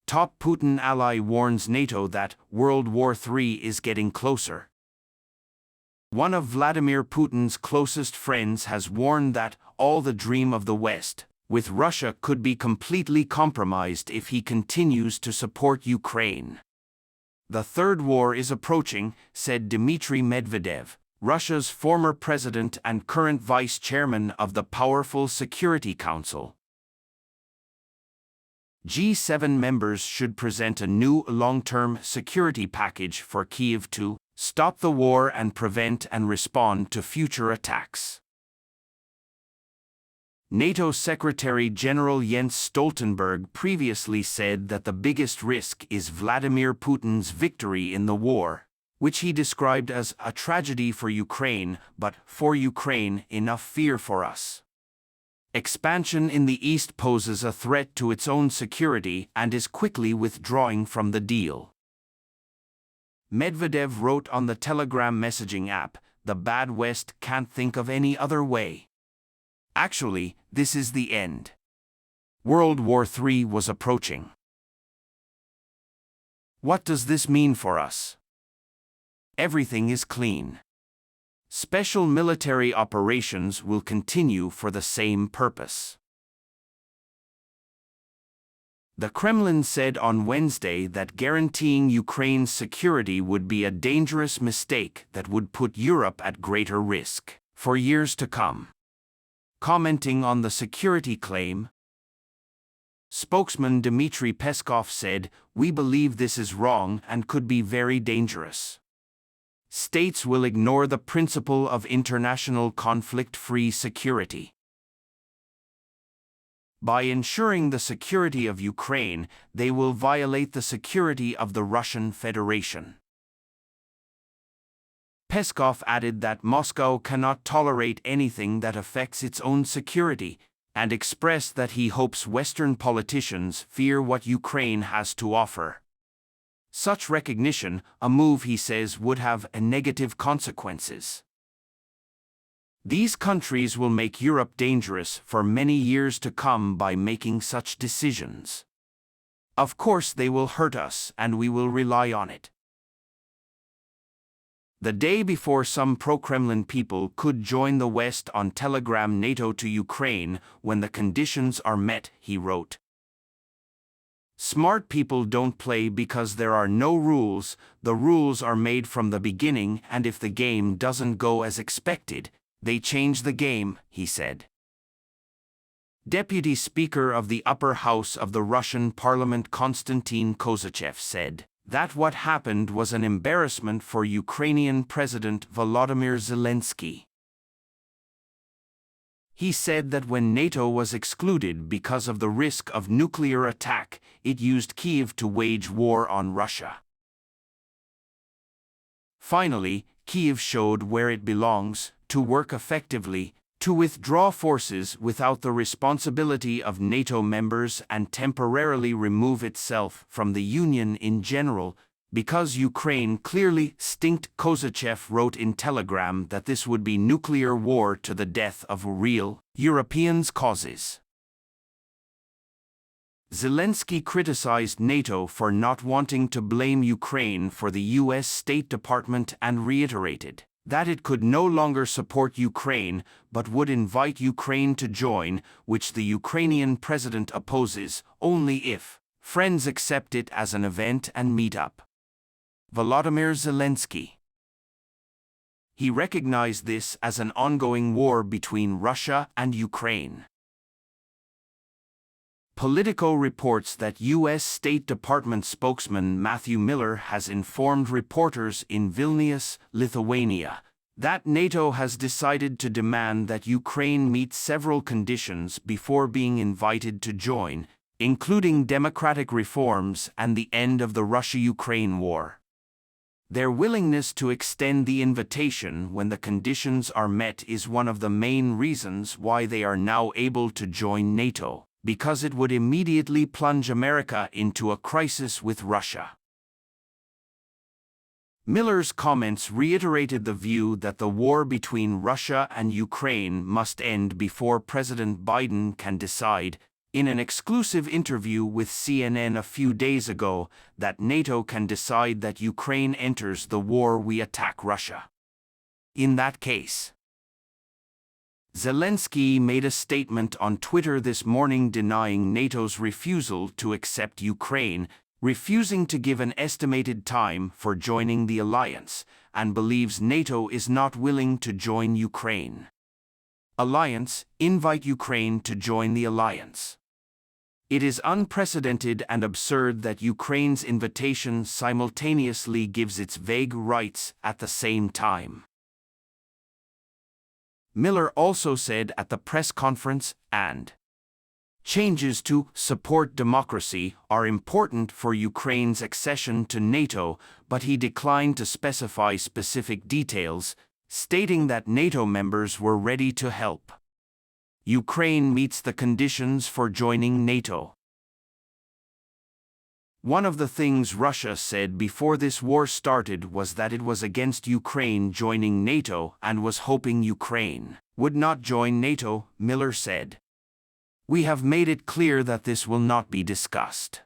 Top Putin ally warns NATO that World War III is getting closer. One of Vladimir Putin's closest friends has warned that all the dream of the West, with Russia, could be completely compromised if he continues to support Ukraine. The third war is approaching, said Dmitry Medvedev, Russia's former president and current vice chairman of the powerful Security Council. G7 members should present a new long-term security package for Kyiv to stop the war and prevent and respond to future attacks. NATO Secretary-General Jens Stoltenberg previously said that the biggest risk is Vladimir Putin's victory in the war, which he described as a tragedy for Ukraine, but for Ukraine, enough fear for us. Expansion in the East poses a threat to its own security and is quickly withdrawing from the deal. Medvedev wrote on the Telegram messaging app, "The bad West can't think of any other way. Actually, this is the end. World War III was approaching." What does this mean for us? Everything is clean. Special military operations will continue for the same purpose. The Kremlin said on Wednesday that guaranteeing Ukraine's security would be a dangerous mistake that would put Europe at greater risk for years to come. Commenting on the security claim, spokesman Dmitry Peskov said, "We believe this is wrong and could be very dangerous. States will ignore the principle of international conflict-free security. By ensuring the security of Ukraine, they will violate the security of the Russian Federation." Peskov added that Moscow cannot tolerate anything that affects its own security, and expressed that he hopes Western politicians fear what Ukraine has to offer. Such recognition, a move he says would have negative consequences. These countries will make Europe dangerous for many years to come by making such decisions. Of course they will hurt us and we will rely on it. The day before some pro-Kremlin people could join the West on Telegram NATO to Ukraine when the conditions are met, he wrote. Smart people don't play because there are no rules, the rules are made from the beginning, and if the game doesn't go as expected, they change the game, he said. Deputy Speaker of the Upper House of the Russian Parliament Konstantin Kosachev said that what happened was an embarrassment for Ukrainian President Volodymyr Zelensky. He said that when NATO was excluded because of the risk of nuclear attack, it used Kyiv to wage war on Russia. Finally, Kyiv showed where it belongs, to work effectively, to withdraw forces without the responsibility of NATO members and temporarily remove itself from the Union in general, because Ukraine clearly stinked. Kosachev wrote in Telegram that this would be nuclear war to the death of real Europeans' causes. Zelensky criticized NATO for not wanting to blame Ukraine for the U.S. State Department and reiterated that it could no longer support Ukraine but would invite Ukraine to join, which the Ukrainian president opposes only if friends accept it as an event and meet up. Volodymyr Zelensky. He recognized this as an ongoing war between Russia and Ukraine. Politico reports that U.S. State Department spokesman Matthew Miller has informed reporters in Vilnius, Lithuania, that NATO has decided to demand that Ukraine meet several conditions before being invited to join, including democratic reforms and the end of the Russia-Ukraine war. Their willingness to extend the invitation when the conditions are met is one of the main reasons why they are now able to join NATO, because it would immediately plunge America into a crisis with Russia. Miller's comments reiterated the view that the war between Russia and Ukraine must end before President Biden can decide in an exclusive interview with CNN a few days ago that NATO can decide that Ukraine enters the war we attack Russia. In that case, Zelensky made a statement on Twitter this morning denying NATO's refusal to accept Ukraine, refusing to give an estimated time for joining the alliance, and believes NATO is not willing to join Ukraine. Alliance, invite Ukraine to join the alliance. It is unprecedented and absurd that Ukraine's invitation simultaneously gives its vague rights at the same time. Miller also said at the press conference, and changes to support democracy are important for Ukraine's accession to NATO, but he declined to specify specific details, stating that NATO members were ready to help. Ukraine meets the conditions for joining NATO. One of the things Russia said before this war started was that it was against Ukraine joining NATO and was hoping Ukraine would not join NATO, Miller said. We have made it clear that this will not be discussed.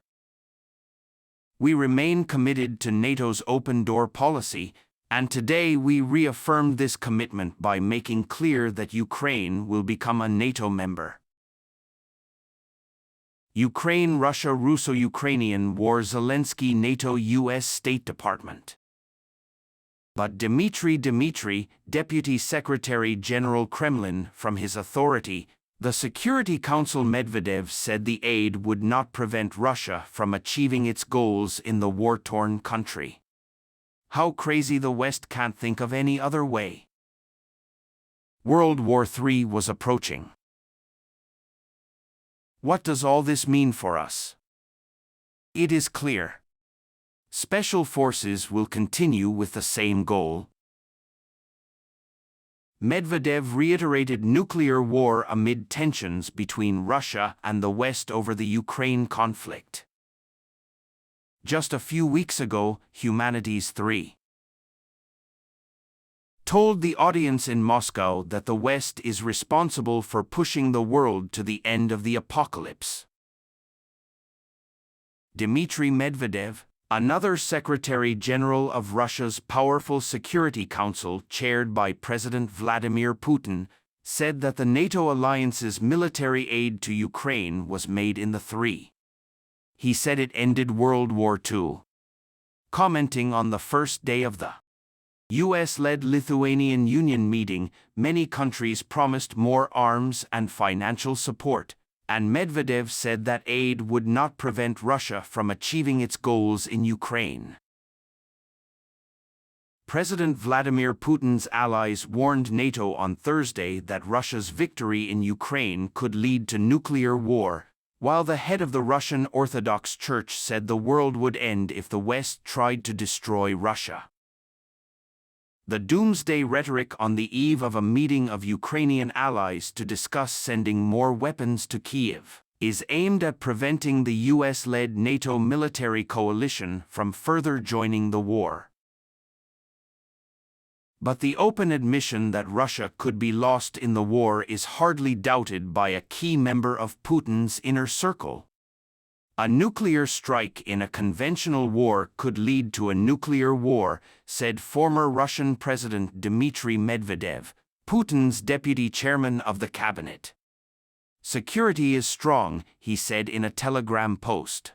We remain committed to NATO's open-door policy, and today we reaffirmed this commitment by making clear that Ukraine will become a NATO member. Ukraine-Russia Russo-Ukrainian War Zelensky NATO U.S. State Department. But Dmitry, Deputy Secretary General Kremlin, from his authority, the Security Council Medvedev said the aid would not prevent Russia from achieving its goals in the war-torn country. How crazy the West can't think of any other way. World War III was approaching. What does all this mean for us? It is clear. Special forces will continue with the same goal. Medvedev reiterated nuclear war amid tensions between Russia and the West over the Ukraine conflict. Just a few weeks ago, Humanities 3 told the audience in Moscow that the West is responsible for pushing the world to the end of the apocalypse. Dmitry Medvedev, another Secretary General of Russia's powerful Security Council chaired by President Vladimir Putin, said that the NATO alliance's military aid to Ukraine was made in the three. He said it ended World War II. Commenting on the first day of the US-led Lithuanian Union meeting, many countries promised more arms and financial support, and Medvedev said that aid would not prevent Russia from achieving its goals in Ukraine. President Vladimir Putin's allies warned NATO on Thursday that Russia's victory in Ukraine could lead to nuclear war, while the head of the Russian Orthodox Church said the world would end if the West tried to destroy Russia. The doomsday rhetoric on the eve of a meeting of Ukrainian allies to discuss sending more weapons to Kyiv is aimed at preventing the US-led NATO military coalition from further joining the war. But the open admission that Russia could be lost in the war is hardly doubted by a key member of Putin's inner circle. A nuclear strike in a conventional war could lead to a nuclear war, said former Russian President Dmitry Medvedev, Putin's deputy chairman of the cabinet. Security is strong, he said in a Telegram post.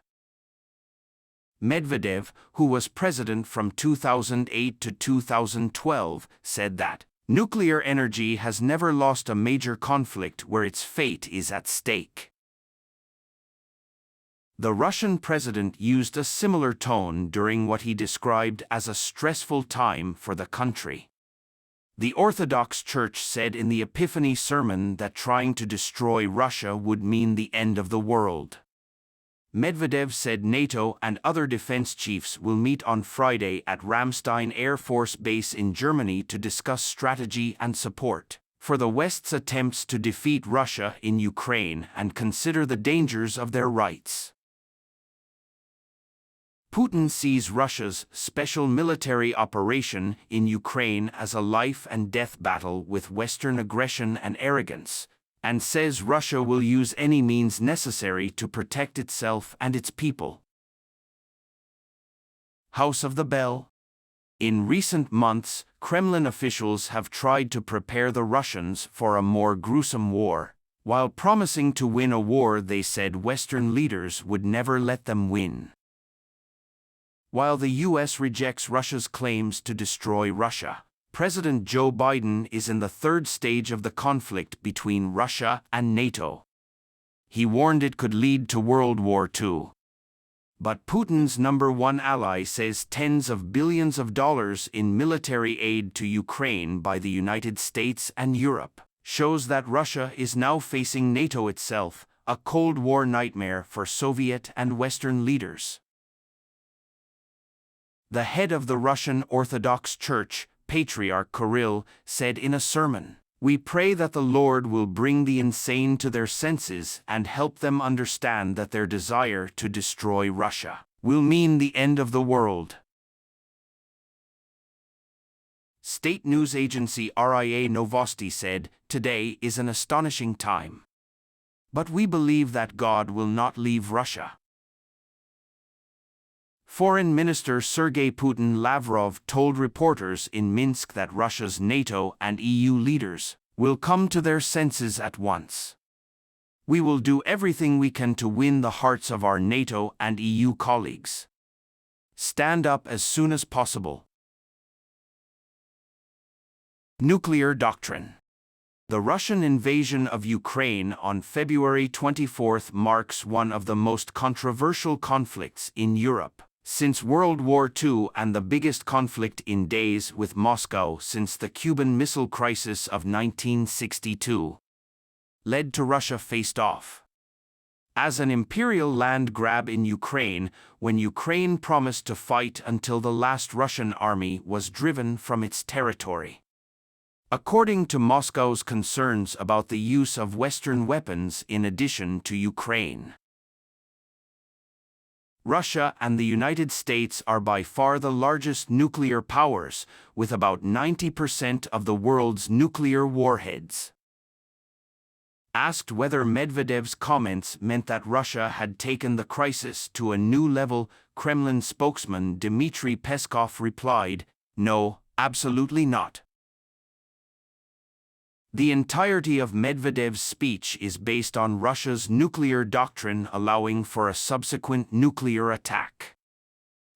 Medvedev, who was president from 2008 to 2012, said that nuclear energy has never lost a major conflict where its fate is at stake. The Russian president used a similar tone during what he described as a stressful time for the country. The Orthodox Church said in the Epiphany sermon that trying to destroy Russia would mean the end of the world. Medvedev said NATO and other defense chiefs will meet on Friday at Ramstein Air Force Base in Germany to discuss strategy and support for the West's attempts to defeat Russia in Ukraine and consider the dangers of their rights. Putin sees Russia's special military operation in Ukraine as a life-and-death battle with Western aggression and arrogance, and says Russia will use any means necessary to protect itself and its people. House of the Bell. In recent months, Kremlin officials have tried to prepare the Russians for a more gruesome war, while promising to win a war they said Western leaders would never let them win. While the U.S. rejects Russia's claims to destroy Russia, President Joe Biden is in the third stage of the conflict between Russia and NATO. He warned it could lead to World War II. But Putin's number one ally says tens of billions of dollars in military aid to Ukraine by the United States and Europe shows that Russia is now facing NATO itself, a Cold War nightmare for Soviet and Western leaders. The head of the Russian Orthodox Church, Patriarch Kirill, said in a sermon, "We pray that the Lord will bring the insane to their senses and help them understand that their desire to destroy Russia will mean the end of the world." State news agency RIA Novosti said, "Today is an astonishing time. But we believe that God will not leave Russia." Foreign Minister Sergei Lavrov told reporters in Minsk that Russia's NATO and EU leaders will come to their senses at once. "We will do everything we can to win the hearts of our NATO and EU colleagues. Stand up as soon as possible." Nuclear doctrine. The Russian invasion of Ukraine on February 24 marks one of the most controversial conflicts in Europe since World War II and the biggest conflict in days with Moscow since the Cuban Missile Crisis of 1962 led to Russia faced off as an imperial land grab in Ukraine when Ukraine promised to fight until the last Russian army was driven from its territory. According to Moscow's concerns about the use of Western weapons in addition to Ukraine, Russia and the United States are by far the largest nuclear powers, with about 90% of the world's nuclear warheads. Asked whether Medvedev's comments meant that Russia had taken the crisis to a new level, Kremlin spokesman Dmitry Peskov replied, "No, absolutely not. The entirety of Medvedev's speech is based on Russia's nuclear doctrine allowing for a subsequent nuclear attack.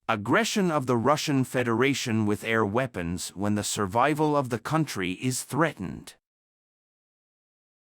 Aggression of the Russian Federation with air weapons when the survival of the country is threatened."